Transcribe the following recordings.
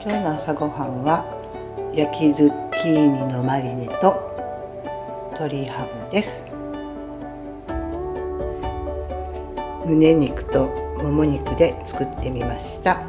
今日の朝ごはんは焼きズッキーニのマリネと鶏ハムです。胸肉ともも肉で作ってみました。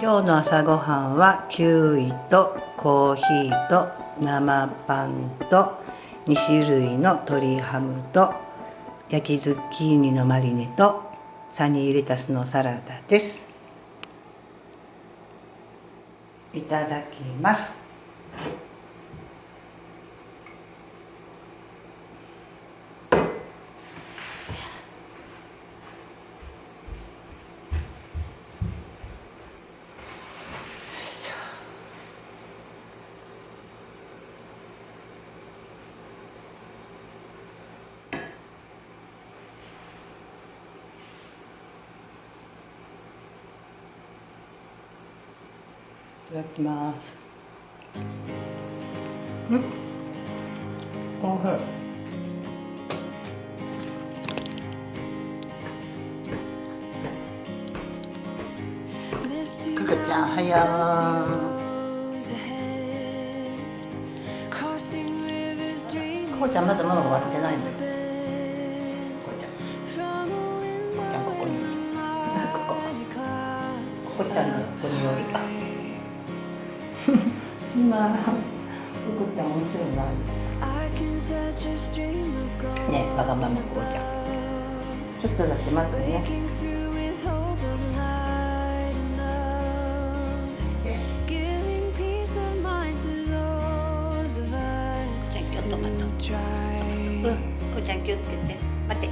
今日の朝ごはんはキウイとコーヒーと生パンと2種類の鶏ハムと焼きズッキーニのマリネとサニーレタスのサラダです。いただきます。いただきます。おいしい。かかちゃん、はやこうちゃんまだママが割ってないんだよ。こうちゃんここにここちゃんのここによる。今、ここちゃん面白いな。ね、わがままこうちゃん。ちょっとだけ待ってね。ちょっと待って。こうちゃん気をつけて。待って。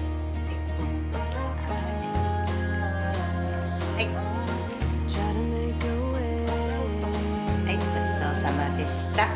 はい。様でした。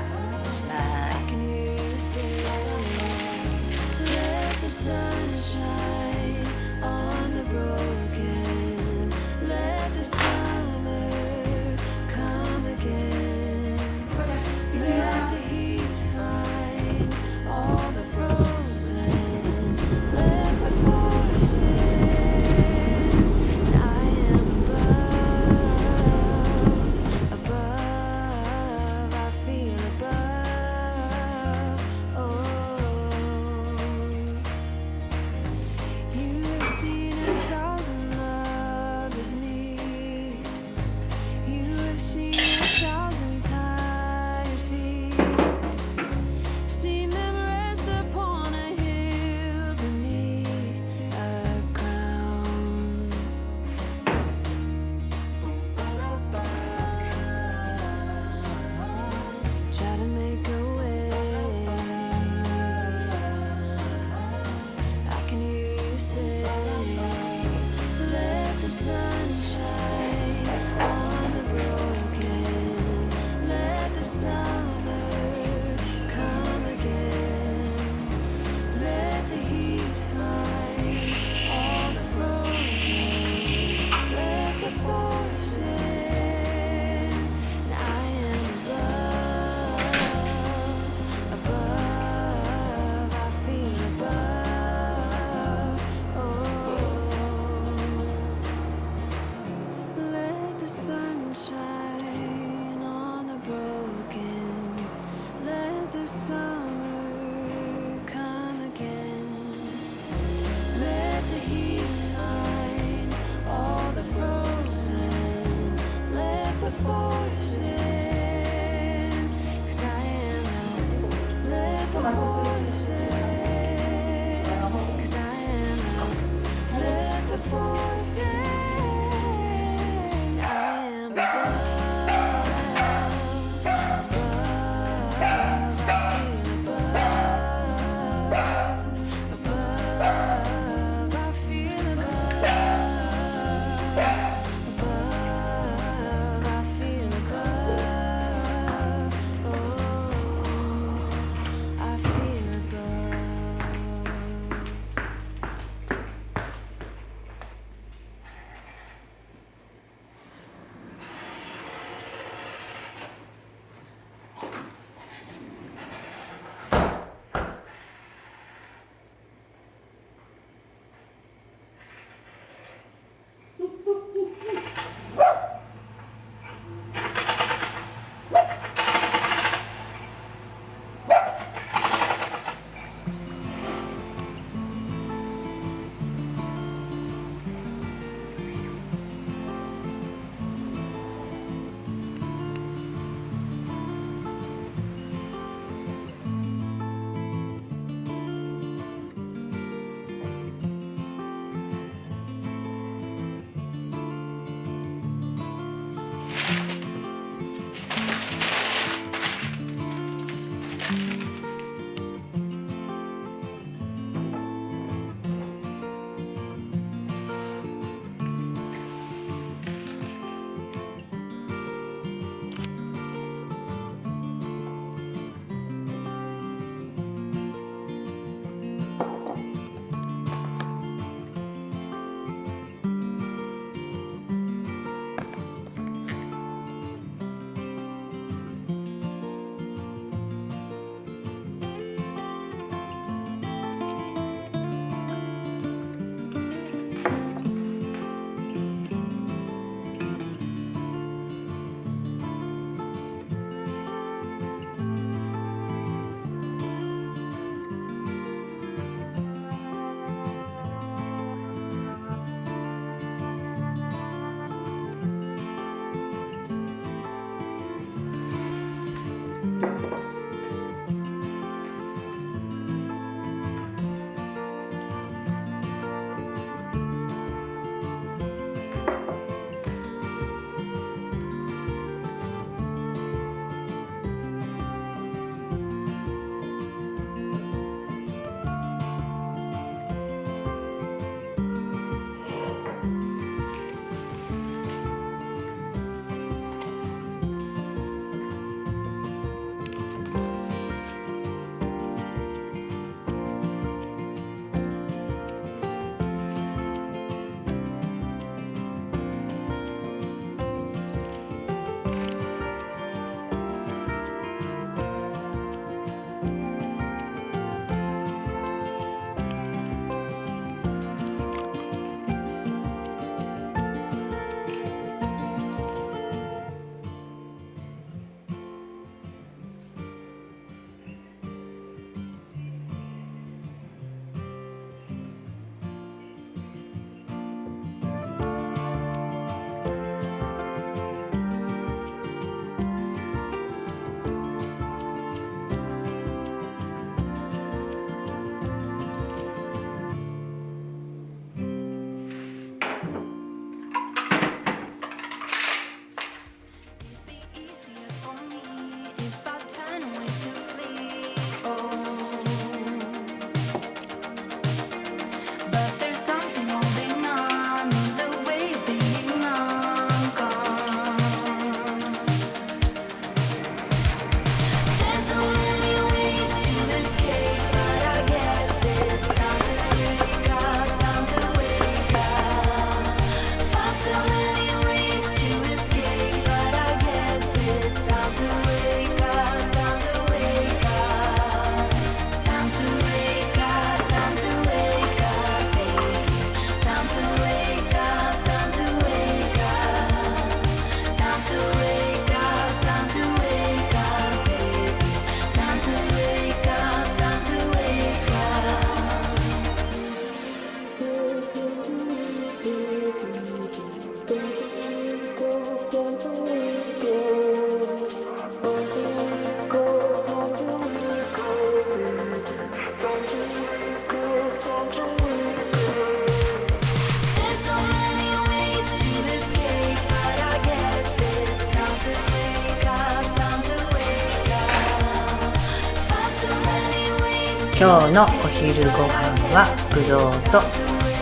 今日のお昼ご飯はぶどうと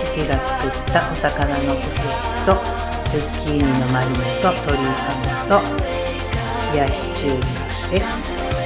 父が作ったお魚のお寿司とズッキーニのマリネと鶏ハムと冷やし中華です。